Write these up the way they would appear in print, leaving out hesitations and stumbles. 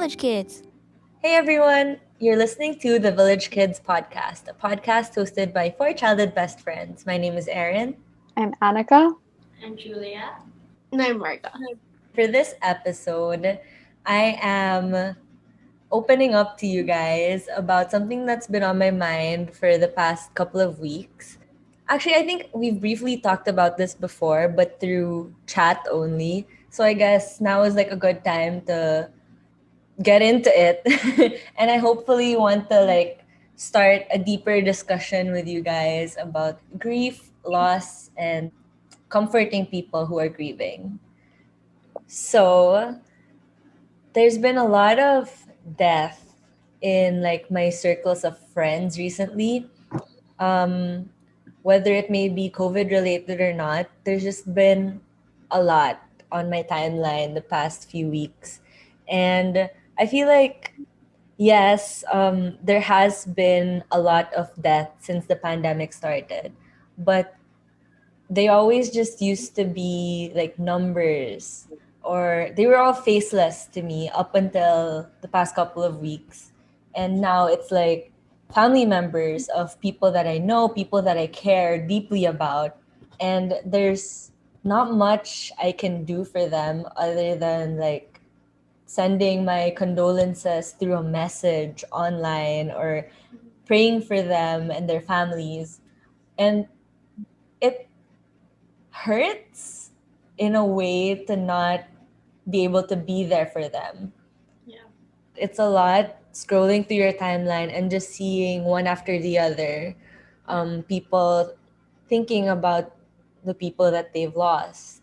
Village Kids. Hey everyone, you're listening to the Village Kids podcast, a podcast hosted by four childhood best friends. My name is Erin. I'm Annika. I'm Julia. And I'm Marta. For this episode, I am opening up to you guys about something that's been on my mind for the past couple of weeks. Actually, I think we've briefly talked about this before, but through chat only. So I guess now is like a good time to get into it. And I hopefully want to start a deeper discussion with you guys about grief, loss, and comforting people who are grieving. So there's been a lot of death in like my circles of friends recently. Um, whether it may be COVID related or not, there's just been a lot on my timeline the past few weeks. And I feel like, yes, there has been a lot of death since the pandemic started, but they always just used to be like numbers, or they were all faceless to me up until the past couple of weeks. And now it's like family members of people that I know, people that I care deeply about. And there's not much I can do for them other than like sending my condolences through a message online or praying for them and their families. And it hurts in a way to not be able to be there for them. Yeah. It's a lot scrolling through your timeline and just seeing one after the other, people thinking about the people that they've lost.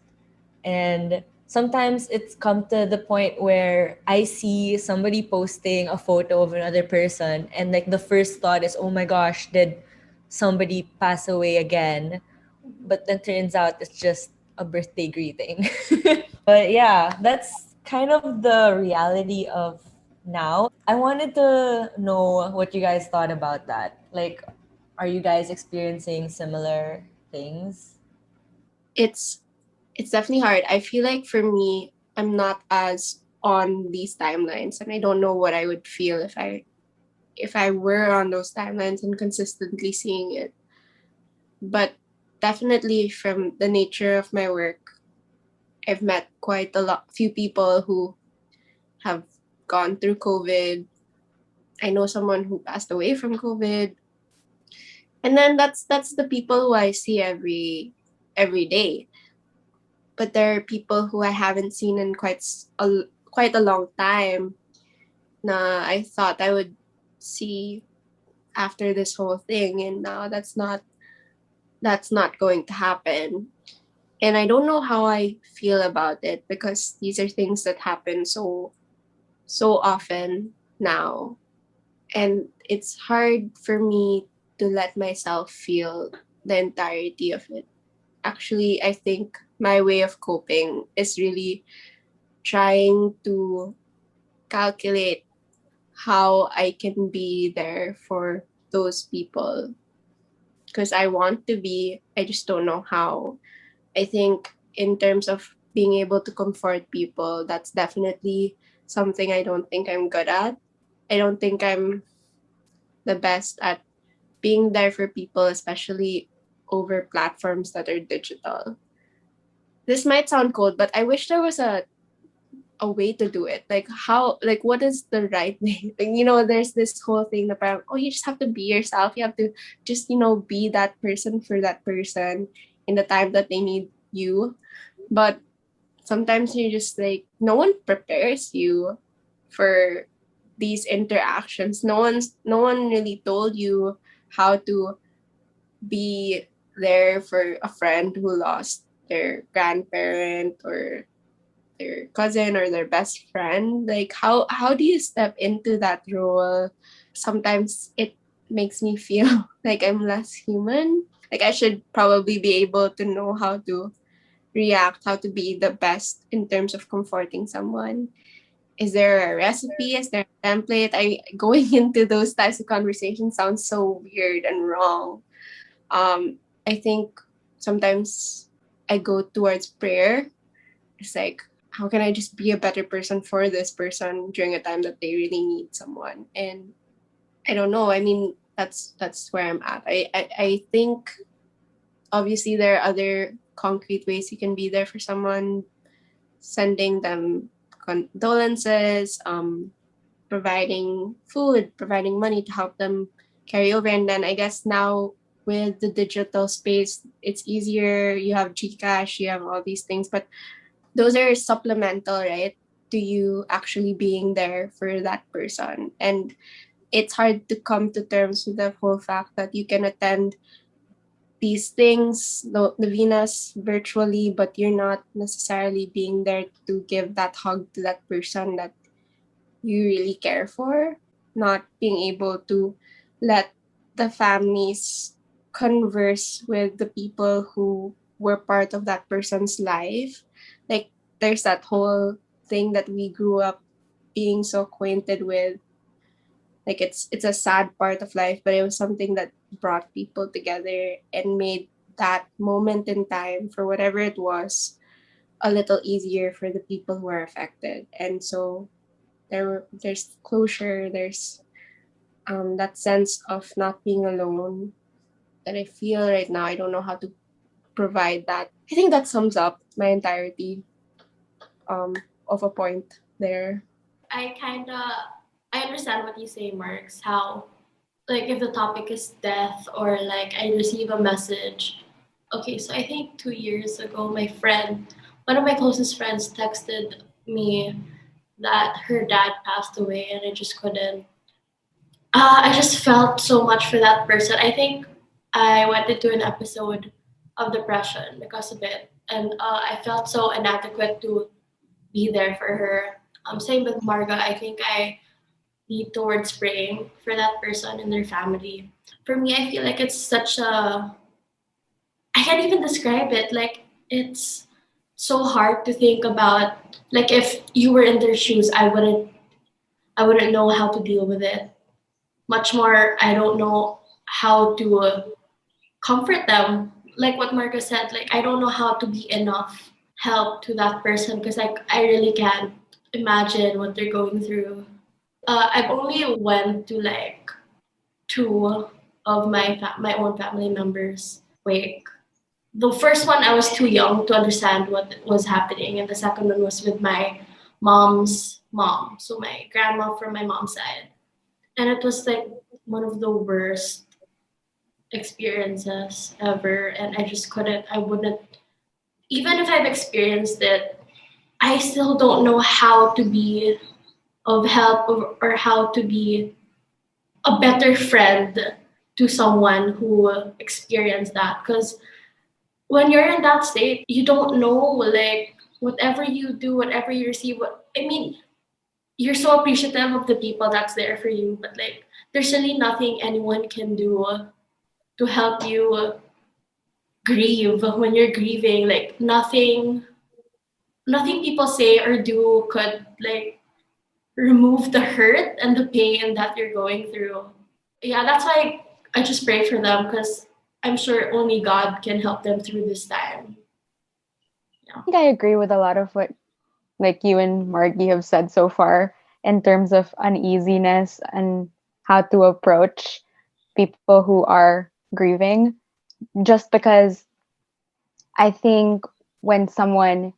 And sometimes it's come to the point where I see somebody posting a photo of another person, and like the first thought is, oh my gosh, did somebody pass away again? But then turns out it's just a birthday greeting. But yeah, that's kind of the reality of now. I wanted to know what you guys thought about that. Like, are you guys experiencing similar things? It's definitely hard. I feel like for me, I'm not as on these timelines, and I don't know what I would feel if I were on those timelines and consistently seeing it. But definitely from the nature of my work, I've met quite few people who have gone through COVID. I know someone who passed away from COVID. And then that's the people who I see every day. But there are people who I haven't seen in quite a long time na I thought I would see after this whole thing, and now that's not going to happen. And I don't know how I feel about it, because these are things that happen so often now. And it's hard for me to let myself feel the entirety of it. Actually, I think my way of coping is really trying to calculate how I can be there for those people. Because I want to be, I just don't know how. I think in terms of being able to comfort people, that's definitely something I don't think I'm good at. I don't think I'm the best at being there for people, especially over platforms that are digital. This might sound cold, but I wish there was a way to do it. Like how, like what is the right way? Like, there's this whole thing that parang, oh, you just have to be yourself. You have to just, be that person for that person in the time that they need you. But sometimes you just like, no one prepares you for these interactions. No one really told you how to be there for a friend who lost their grandparent or their cousin or their best friend. Like how do you step into that role? Sometimes it makes me feel like I'm less human. Like I should probably be able to know how to react, how to be the best in terms of comforting someone. Is there a recipe? Is there a template? I going into those types of conversations sounds so weird and wrong. I think sometimes I go towards prayer. It's like, how can I just be a better person for this person during a time that they really need someone. And I don't know. I mean, that's where I'm at. I think obviously there are other concrete ways you can be there for someone, sending them condolences, providing food, providing money to help them carry over. And then I guess now with the digital space, it's easier. You have Gcash, you have all these things, but those are supplemental, right? To you actually being there for that person. And it's hard to come to terms with the whole fact that you can attend these things, the Venus virtually, but you're not necessarily being there to give that hug to that person that you really care for, not being able to let the families converse with the people who were part of that person's life. Like there's that whole thing that we grew up being so acquainted with. Like it's a sad part of life, but it was something that brought people together and made that moment in time, for whatever it was, a little easier for the people who are affected. And so there's closure, there's that sense of not being alone that I feel right now. I don't know how to provide that. I think that sums up my entirety um, of a point there. I kind of I understand what you say, Marks. How like if the topic is death or like I receive a message. Okay, so I think 2 years ago, one of my closest friends, texted me that her dad passed away, and I just couldn't. I just felt so much for that person. I think I went into an episode of depression because of it, and I felt so inadequate to be there for her. Same with Marga. I think I lead towards praying for that person and their family. For me, I feel like it's such a I can't even describe it. Like it's so hard to think about. Like if you were in their shoes, I wouldn't know how to deal with it. Much more, I don't know how to comfort them. Like what Marcus said, like I don't know how to be enough help to that person because like I really can't imagine what they're going through. I've only went to like two of my own family members wake. The first one I was too young to understand what was happening, and the second one was with my mom's mom, so my grandma from my mom's side, and it was like one of the worst experiences ever, and I just couldn't. I wouldn't even if I've experienced it. I still don't know how to be of help or how to be a better friend to someone who experienced that because when you're in that state you don't know like whatever you do whatever you receive what I mean you're so appreciative of the people that's there for you but like there's really nothing anyone can do to help you grieve when you're grieving like nothing people say or do could like remove the hurt and the pain that you're going through. Yeah, that's why I just pray for them because I'm sure only God can help them through this time. I Yeah. think I agree with a lot of what like you and Margie have said so far in terms of uneasiness and how to approach people who are grieving. Just because I think when someone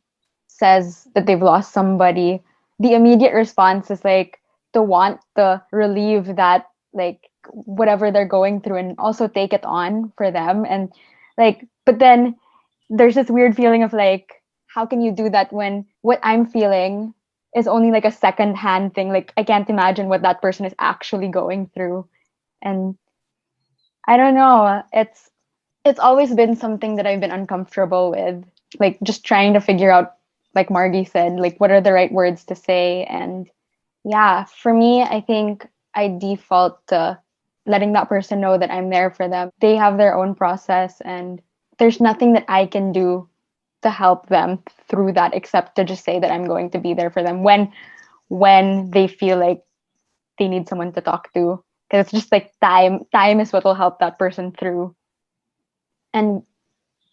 says that they've lost somebody, the immediate response is like to want to relieve that, like, whatever they're going through and also take it on for them. And like, but then there's this weird feeling of like, how can you do that when what I'm feeling is only like a second hand thing? Like, I can't imagine what that person is actually going through. And I don't know. It's always been something that I've been uncomfortable with, like just trying to figure out, like Margie said, like what are the right words to say. And yeah, for me, I think I default to letting that person know that I'm there for them. They have their own process, and there's nothing that I can do to help them through that except to just say that I'm going to be there for them when they feel like they need someone to talk to. Because it's just like time is what will help that person through. And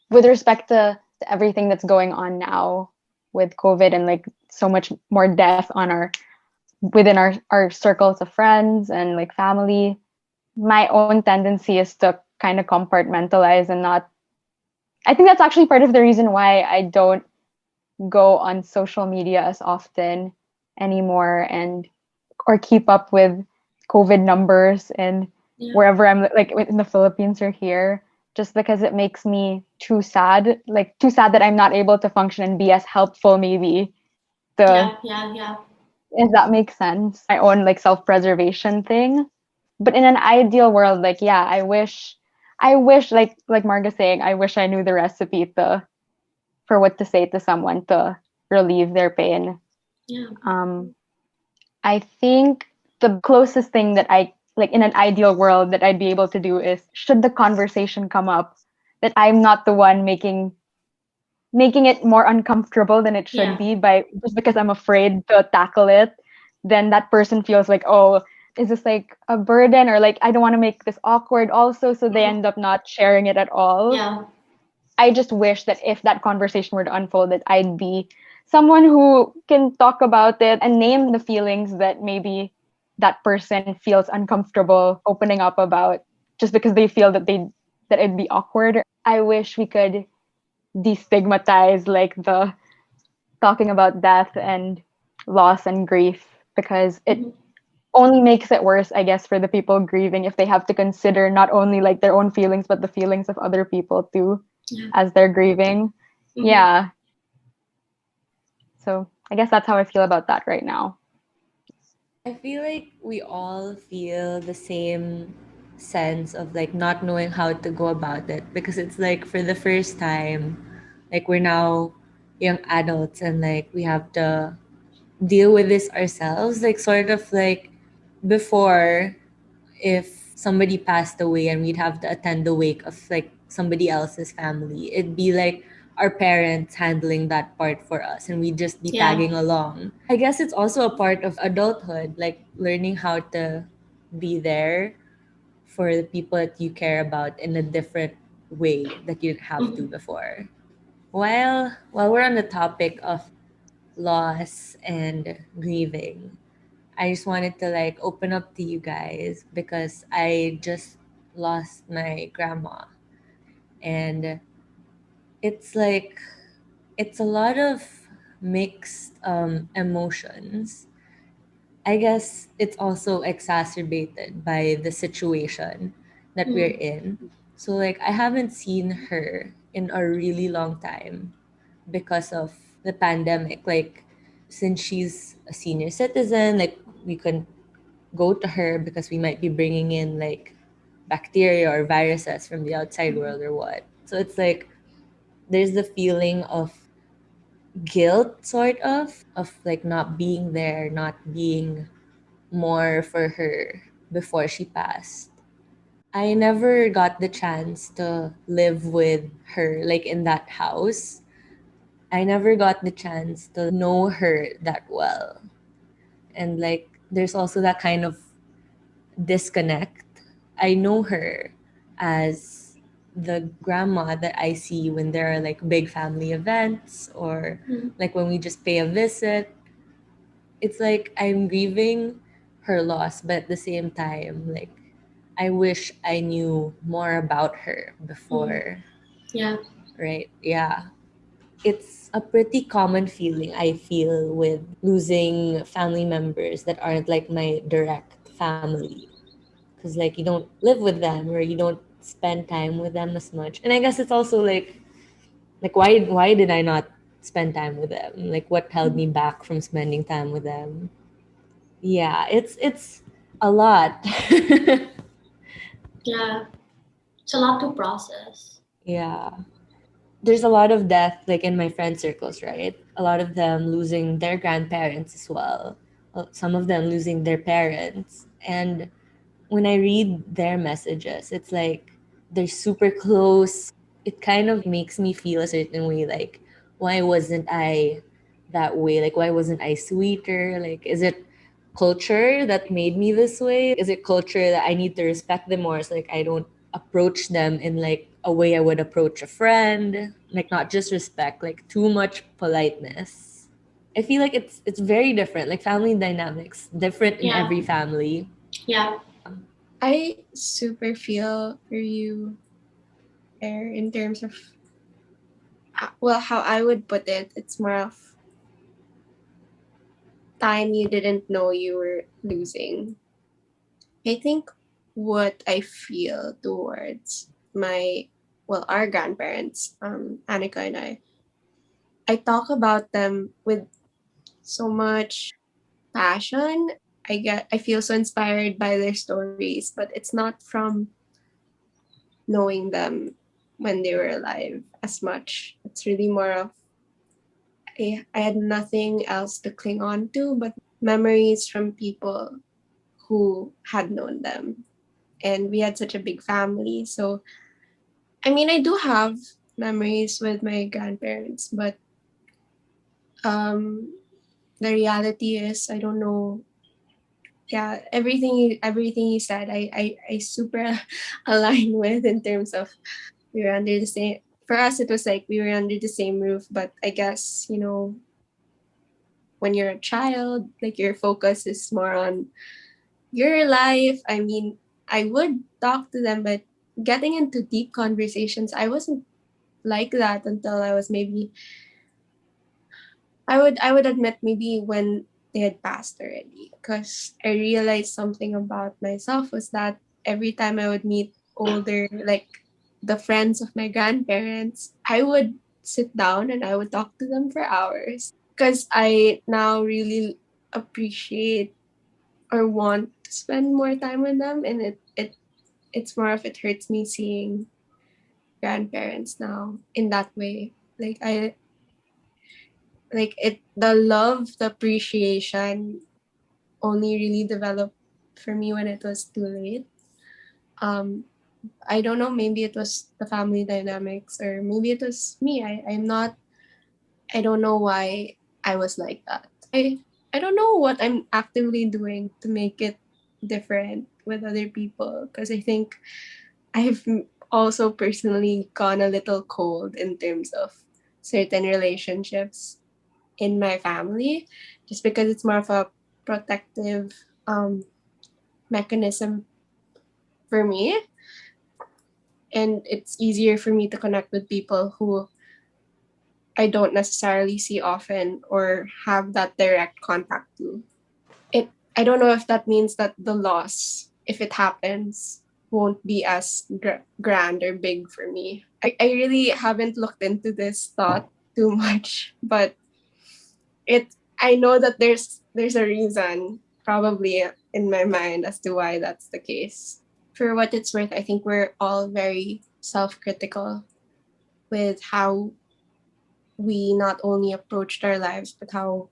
with respect to everything that's going on now with COVID and like so much more death on our within our circles of friends and like family, my own tendency is to kind of compartmentalize and not. I think that's actually part of the reason why I don't go on social media as often anymore and or keep up with COVID numbers and Yeah. wherever I'm like in the Philippines or here, just because it makes me too sad that I'm not able to function and be as helpful maybe to, Yeah. if that makes sense. My own like self-preservation thing. But in an ideal world, like yeah, I wish like Marga's saying, I wish I knew the recipe to for what to say to someone to relieve their pain. Yeah. Um, I think the closest thing that I like in an ideal world that I'd be able to do is should the conversation come up that I'm not the one making it more uncomfortable than it should Yeah. be by just because I'm afraid to tackle it, then that person feels like, oh, is this like a burden or like I don't want to make this awkward also, so they end up not sharing it at all. Yeah. I just wish that if that conversation were to unfold, that I'd be someone who can talk about it and name the feelings that maybe that person feels uncomfortable opening up about just because they feel that it'd be awkward. I wish we could destigmatize like the talking about death and loss and grief because it Mhm. only makes it worse, I guess, for the people grieving if they have to consider not only like their own feelings but the feelings of other people too Yeah. as they're grieving. Mhm. Yeah. So I guess that's how I feel about that right now. I feel like we all feel the same sense of like not knowing how to go about it because it's like for the first time, like we're now young adults and like we have to deal with this ourselves. Like, sort of like before, if somebody passed away and we'd have to attend the wake of like somebody else's family, it'd be like our parents handling that part for us and we'd just be Yeah. tagging along. I guess it's also a part of adulthood, like learning how to be there for the people that you care about in a different way that you didn't have to Mhm. before. While we're on the topic of loss and grieving, I just wanted to like open up to you guys because I just lost my grandma, and it's like it's a lot of mixed emotions. I guess it's also exacerbated by the situation that we're Mhm. in. So like I haven't seen her in a really long time because of the pandemic. Like, since she's a senior citizen, like we can go to her because we might be bringing in like bacteria or viruses from the outside world or what. So it's like there's the feeling of guilt, sort of like not being there, not being more for her before she passed. I never got the chance to live with her like in that house. I never got the chance to know her that well. And like there's also that kind of disconnect. I know her as the grandma that I see when there are like big family events or Mhm. like when we just pay a visit. It's like I'm grieving her loss, but at the same time, like I wish I knew more about her Mhm. before, Yeah. right? Yeah. It's a pretty common feeling I feel with losing family members that aren't like my direct family, because like you don't live with them or you don't spend time with them as much. And I guess it's also like why did I not spend time with them? Like what held me back from spending time with them? Yeah, it's a lot. Yeah. It's a lot to process. Yeah. There's a lot of death like in my friend circles, right? A lot of them losing their grandparents as well. Some of them losing their parents. And when I read their messages, it's like they're super close. It kind of makes me feel a certain way, like, why wasn't I that way? Like, why wasn't I sweeter? Like, is it culture that made me this way? Is it culture that I need to respect them more? So, like, I don't approach them in like a way I would approach a friend, like not just respect, like too much politeness. I feel like it's very different, like family dynamics, different in Yeah. every family. Yeah. I super feel for you there in terms of, well, how I would put it, it's more of time you didn't know you were losing. I think what I feel towards my, well, our grandparents, Annika and I talk about them with so much passion. I feel so inspired by their stories, but it's not from knowing them when they were alive as much. It's really more of I had nothing else to cling on to but memories from people who had known them. And we had such a big family. So, I mean, I do have memories with my grandparents, but um, the reality is, I don't know. Yeah, everything you said, I super align with in terms of we were under the same. For us, it was like we were under the same roof, but I guess when you're a child, like your focus is more on your life. I mean, I would talk to them, but getting into deep conversations, I wasn't like that until I was maybe I would admit maybe when they had passed already. Because I realized something about myself was that every time I would meet older, like the friends of my grandparents, I would sit down and I would talk to them for hours. Because I now really appreciate or want to spend more time with them, and it's more of it hurts me seeing grandparents now in that way. Like I like it the love, the appreciation only really developed for me when it was too late. um I don't know, maybe it was the family dynamics or maybe it was me. I don't know why I was like that. I don't know what I'm actively doing to make it different with other people, because I think I've also personally gone a little cold in terms of certain relationships in my family, just because it's more of a protective um, mechanism for me, and it's easier for me to connect with people who I don't necessarily see often or have that direct contact to. I don't know if that means that the loss, if it happens, won't be as grand or big for me. I really haven't looked into this thought too much, but I know that there's a reason probably in my mind as to why that's the case. For what it's worth, I think we're all very self-critical with how we not only approached our lives, but how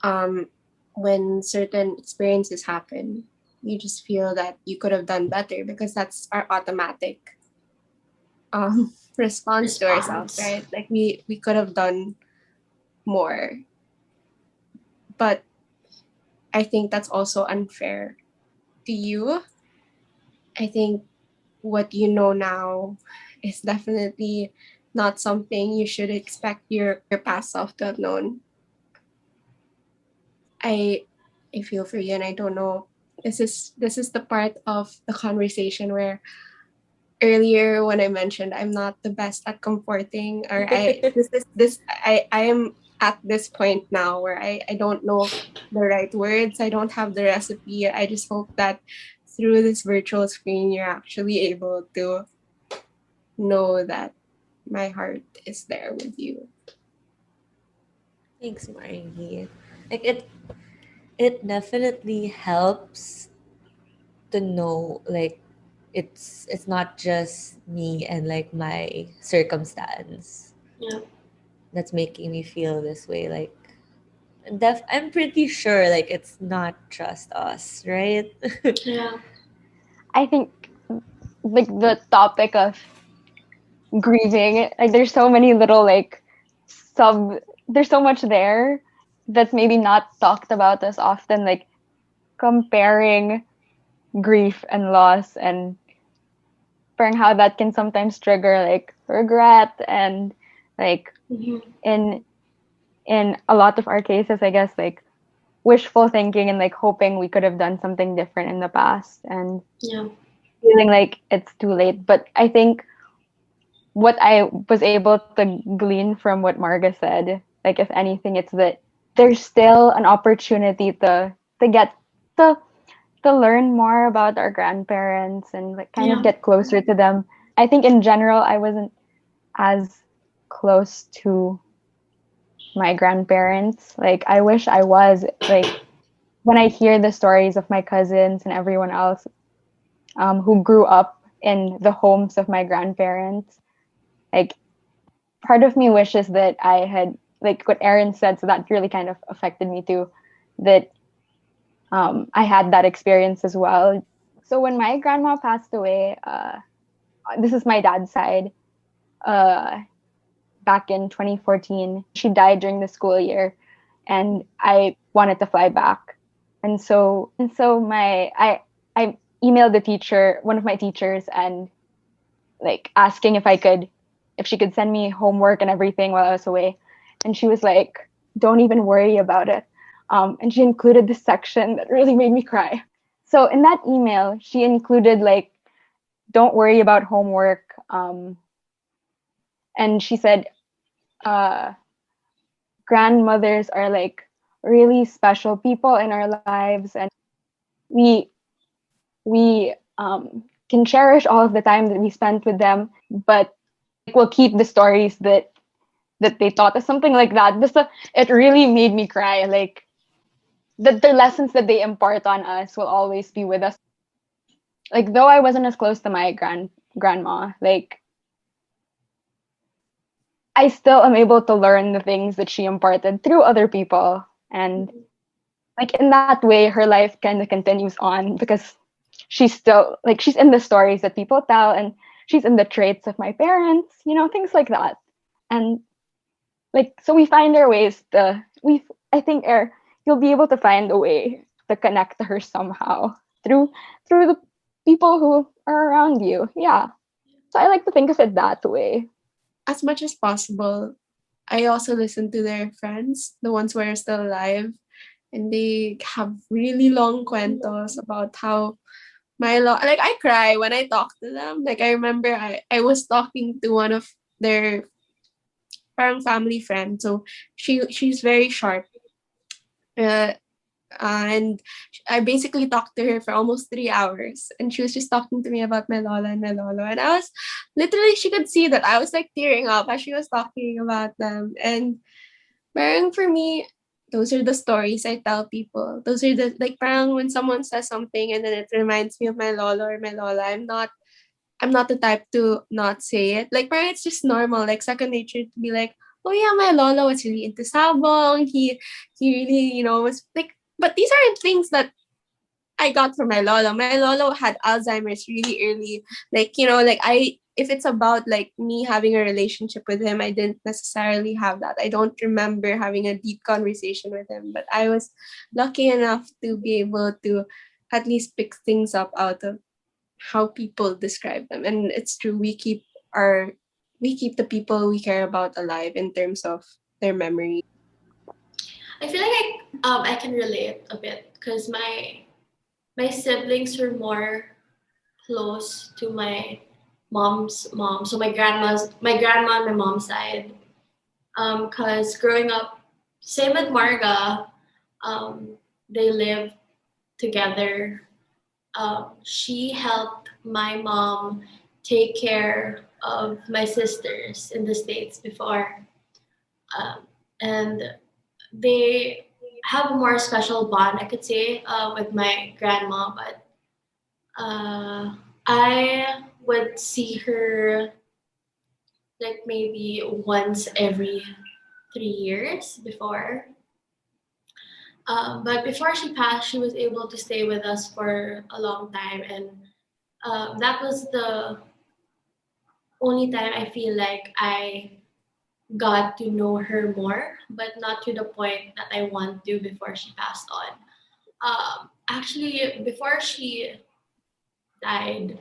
um, when certain experiences happen, you just feel that you could have done better, because that's our automatic response to ourselves, Response. right? Like we could have done more, but I think that's also unfair to you. I think what you know now is definitely not something you should expect your past self to have known. I I feel for you, and I don't know. This is the part of the conversation where earlier when I mentioned I'm not the best at comforting, or I am at this point now where I don't know the right words. I don't have the recipe. I just hope that through this virtual screen you're actually able to know that my heart is there with you. Thanks, Margie. Like it definitely helps to know like it's not just me and like my circumstance Yeah. that's making me feel this way. Like I'm pretty sure like it's not just us, right? Yeah. I think like the topic of grieving, like there's so many little like sub there's so much there that's maybe not talked about as often, like comparing grief and loss and how that can sometimes trigger like regret and like Mhm. in a lot of our cases, I guess, like wishful thinking and like hoping we could have done something different in the past and Yeah. feeling like it's too late. But I think what I was able to glean from what Marga said, like if anything, it's that there's still an opportunity to get to learn more about our grandparents and like kind of Yeah. get closer to them. I think in general I wasn't as close to my grandparents. Like I wish I was. Like when I hear the stories of my cousins and everyone else who grew up in the homes of my grandparents, like part of me wishes that I had like what Erin said. So that really kind of affected me too. That I had that experience as well. So when my grandma passed away, this is my dad's side. Uh, Back in 2014, she died during the school year, and I wanted to fly back, and so I emailed the teacher, one of my teachers, and like asking if she could send me homework and everything while I was away, and she was like, "Don't even worry about it." And she included this section that really made me cry. So in that email, she included like, "Don't worry about homework," and she said, uh, "Grandmothers are like really special people in our lives, and we we can cherish all of the time that we spent with them, but we'll keep the stories that they taught us," something like that. It really made me cry. Like the lessons that they impart on us will always be with us. Like though I wasn't as close to my grandma, like I still am able to learn the things that she imparted through other people. And like in that way, her life kind of continues on because she's still like she's in the stories that people tell, and she's in the traits of my parents, things like that. And like so we find our ways to we I think you'll be able to find a way to connect to her somehow through the people who are around you. Yeah. So I like to think of it that way. As much as possible, I also listen to their friends, the ones who are still alive, and they have really long cuentos about how like I cry when I talk to them. Like I remember I was talking to one of their parang family friends. So she's very sharp. Uh, and I basically talked to her for almost 3 hours, and she was just talking to me about my lola and my lolo, and I was literally, she could see that I was like tearing up as she was talking about them. And parang for me, those are the stories I tell people. Those are the like parang when someone says something and then it reminds me of my lolo or my lola, I'm not the type to not say it. Like parang it's just normal, like second nature to be like, oh yeah, my lolo was really into sabong. He really, was like, but these aren't things that I got from my lolo. My lolo had Alzheimer's really early. Like, like if it's about like me having a relationship with him, I didn't necessarily have that. I don't remember having a deep conversation with him, but I was lucky enough to be able to at least pick things up out of how people describe them. And it's true, we keep the people we care about alive in terms of their memory. I feel like I can relate a bit because my siblings are more close to my mom's mom. So my grandma on my mom's side. Cause growing up, same with Marga, they lived together. She helped my mom take care of my sisters in the States before. And they have a more special bond, I could say, with my grandma, but I would see her like maybe once every 3 years before. But before she passed, she was able to stay with us for a long time, and that was the only time I feel like I got to know her more, but not to the point that I want to before she passed on. Actually, before she died,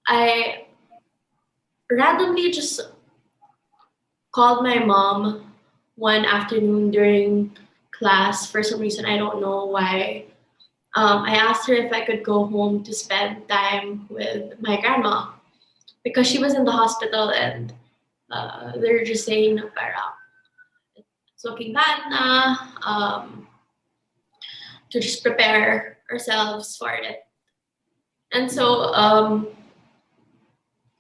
I randomly just called my mom one afternoon during class for some reason. I don't know why. I asked her if I could go home to spend time with my grandma because she was in the hospital and they're just saying na parang it's looking bad na to just prepare ourselves for it. And so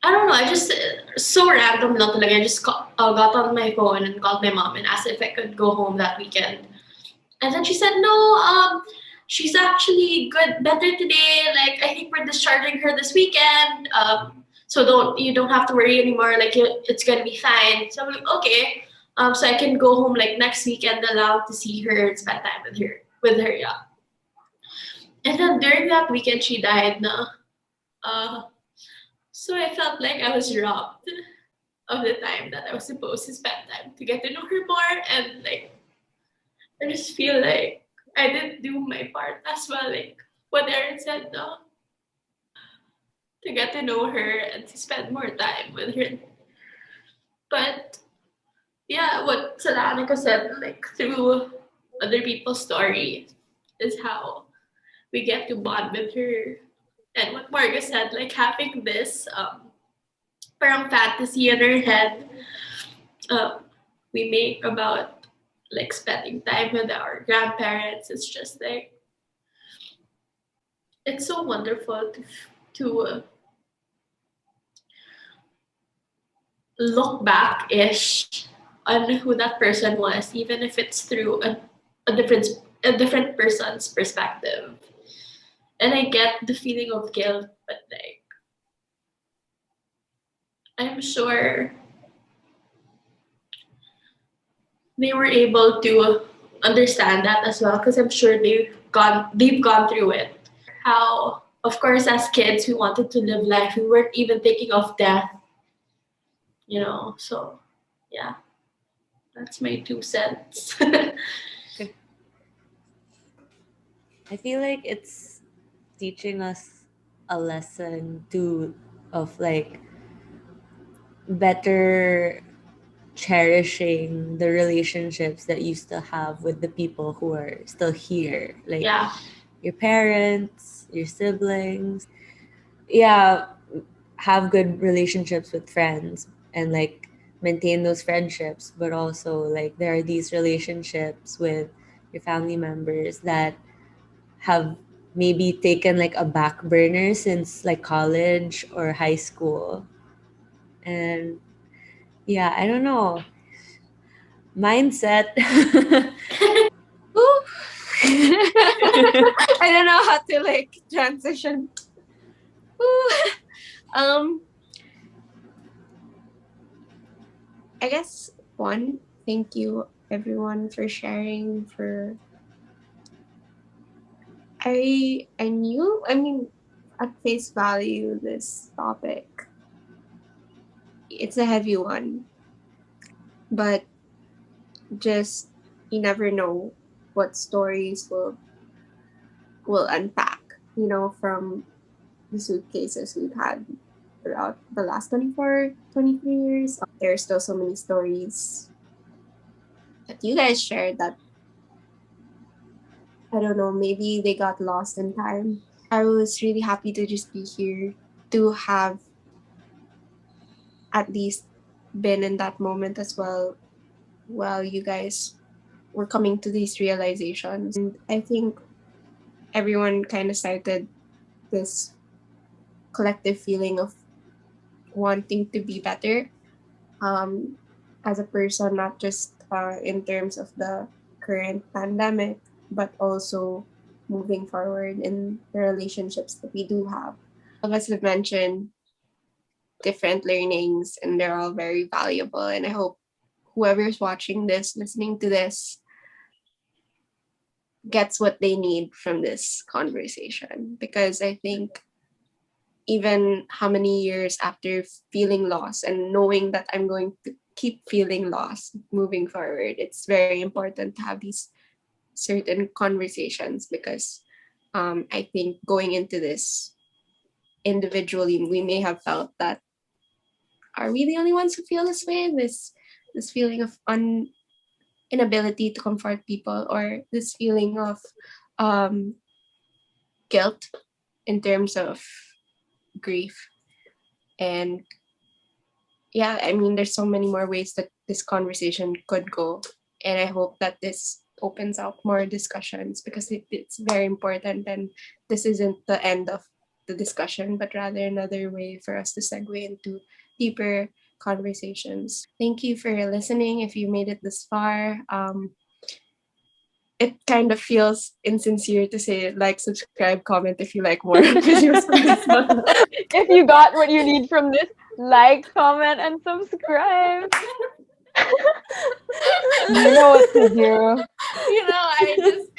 I don't know. I just so random lang talaga. I just got on my phone and called my mom and asked if I could go home that weekend. And then she said, no, she's actually good, better today. Like I think we're discharging her this weekend. So you don't have to worry anymore. Like it's gonna be fine. So I'm like, okay. So I can go home like next weekend, allowed to see her and spend time with her. Yeah. And then during that weekend, she died. Na. Uh, so I felt like I was robbed of the time that I was supposed to spend time to get to know her more, and like I just feel like I didn't do my part as well. Like what Erin said, no, to get to know her and to spend more time with her. But yeah, what Annika said, like through other people's stories, is how we get to bond with her. And what Marga said, like having this parang fantasy in her head, um, we make about like spending time with our grandparents. It's just like it's so wonderful to look back ish on who that person was, even if it's through a different a different person's perspective. And I get the feeling of guilt, but like I'm sure they were able to understand that as well because I'm sure they've gone through it. How of course as kids we wanted to live life. We weren't even thinking of death, so yeah, that's my 2 cents. I feel like it's teaching us a lesson too of like better cherishing the relationships that you still have with the people who are still here, like Yeah, your parents, your siblings. Yeah, have good relationships with friends and like maintain those friendships, but also like there are these relationships with your family members that have maybe taken like a back burner since like college or high school. And yeah, I don't know. Mindset. Ooh. I don't know how to like transition. Ooh. I guess one, thank you everyone for sharing. I knew, I mean, at face value, this topic, it's a heavy one, but just you never know what stories will unpack, from the suitcases we've had throughout the last 24, 23 years. There are still so many stories that you guys shared that, I don't know, maybe they got lost in time. I was really happy to just be here, to have at least been in that moment as well while you guys were coming to these realizations. And I think everyone kind of cited this collective feeling of wanting to be better, as a person, not just in terms of the current pandemic, but also moving forward in the relationships that we do have. All of us have mentioned different learnings, and they're all very valuable. And I hope whoever's watching this, listening to this, gets what they need from this conversation. Because I think even how many years after feeling lost and knowing that I'm going to keep feeling lost moving forward, it's very important to have these certain conversations because I think going into this individually, we may have felt that are we the only ones who feel this way? This feeling of inability to comfort people, or this feeling of um, guilt in terms of grief. And yeah, I mean, there's so many more ways that this conversation could go. And I hope that this opens up more discussions, because it's very important. And this isn't the end of the discussion, but rather another way for us to segue into deeper conversations. Thank you for listening. If you made it this far, it kind of feels insincere to say like, subscribe, comment if you like more videos from this one. If you got what you need from this, like, comment, and subscribe. You know what to do. I just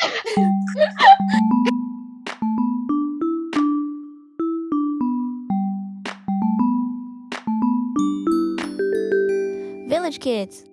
Village Kids.